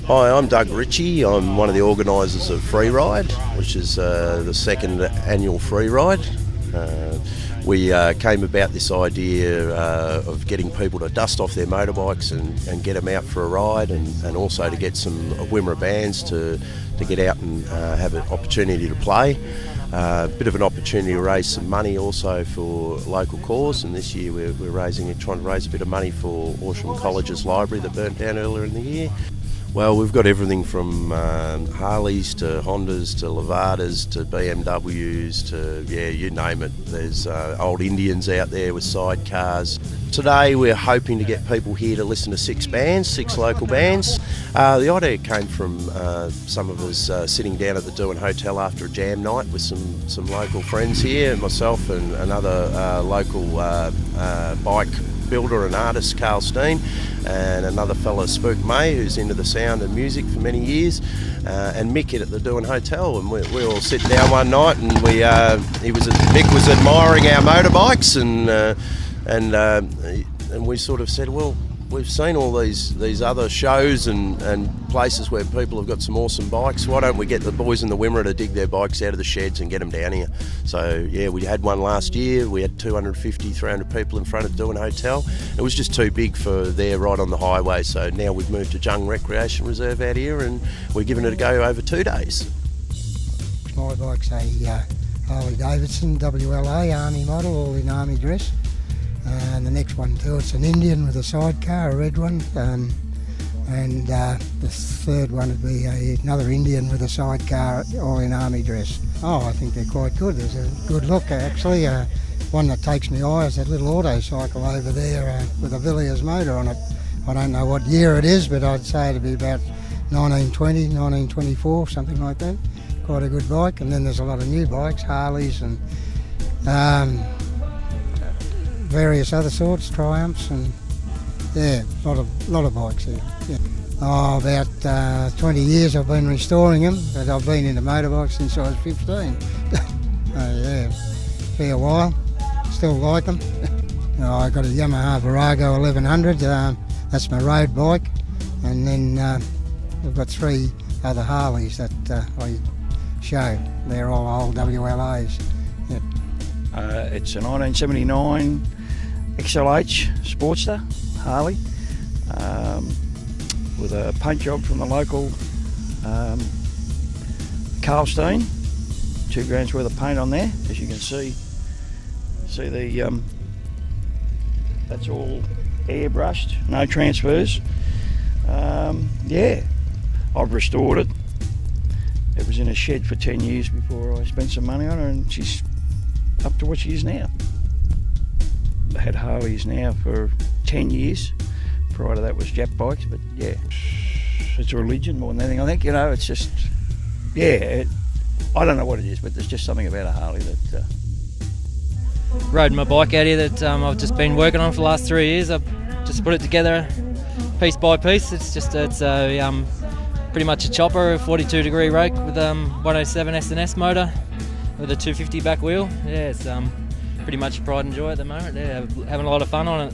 Hi, I'm Doug Ritchie. I'm one of the organisers of Freeride, which is the second annual Freeride. We came about this idea of getting people to dust off their motorbikes and get them out for a ride, and also to get some Wimmera bands to get out and have an opportunity to play. A bit of an opportunity to raise some money also for local cause, and this year we're trying to raise a bit of money for Horsham College's library that burnt down earlier in the year. Well, we've got everything from Harleys to Hondas to Levadas to BMWs to, you name it. There's old Indians out there with sidecars. Today we're hoping to get people here to listen to six local bands. The idea came from some of us sitting down at the Dewan Hotel after a jam night with some local friends here, myself and another local bike builder and artist, Carl Steen, and another fella, Spook May, who's into the sound and music for many years, and Mick at the Dewan Hotel. And we all sitting down one night, and Mick was admiring our motorbikes, and we sort of said, well, we've seen all these other shows and places where people have got some awesome bikes. Why don't we get the boys in the Wimmera to dig their bikes out of the sheds and get them down here? So we had one last year. We had 250, 300 people in front of Dewan Hotel. It was just too big for there right on the highway. So now we've moved to Jung Recreation Reserve out here, and we're giving it a go over 2 days. My bike's a Harley Davidson WLA Army model, all in Army dress. And the next one too, it's an Indian with a sidecar, a red one, and the third one would be another Indian with a sidecar, all in Army dress. Oh, I think they're quite good. There's a good look actually. One that takes my eye is that little auto cycle over there with a Villiers motor on it. I don't know what year it is, but I'd say it'd be about 1920, 1924, something like that. Quite a good bike. And then there's a lot of new bikes, Harleys and various other sorts, Triumphs, and a lot of bikes there. Yeah. Oh, about 20 years I've been restoring them, but I've been into motorbikes since I was 15. Fair while. Still like them. I got a Yamaha Virago 1100. That's my road bike, and then I've got 3 other Harleys that I show. They're all old WLAs. Yep. It's a 1979 XLH Sportster Harley with a paint job from the local Carl Steen. 2 grand's worth of paint on there, as you can see. The that's all airbrushed, no transfers. I've restored it. It was in a shed for 10 years before I spent some money on her, and she's up to what she is now. I had Harleys now for 10 years. Prior to that was Jap bikes, but it's a religion more than anything. I think, it's just, I don't know what it is, but there's just something about a Harley that... Rode my bike out here that I've just been working on for the last 3 years. I've just put it together piece by piece. It's pretty much a chopper, a 42 degree rake with 107 S&S motor with a 250 back wheel. It's pretty much pride and joy at the moment. Having a lot of fun on it.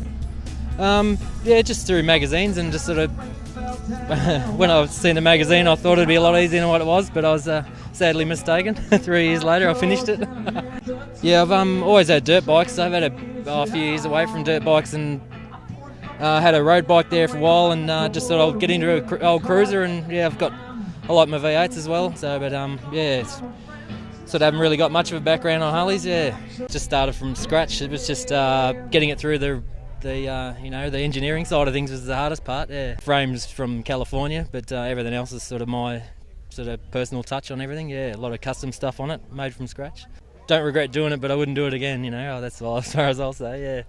Just through magazines and just sort of when I've seen the magazine, I thought it'd be a lot easier than what it was, but I was sadly mistaken. 3 years later, I finished it. I've always had dirt bikes. I've had a few years away from dirt bikes, and had a road bike there for a while, and just thought I'd get into an old cruiser, and I like my V8s as well. So, but sort of haven't really got much of a background on Harleys. Just started from scratch. It was just getting it through the engineering side of things was the hardest part. Frames from California, but everything else is sort of my sort of personal touch on everything. A lot of custom stuff on it, made from scratch. Don't regret doing it, but I wouldn't do it again. That's as far as I'll say.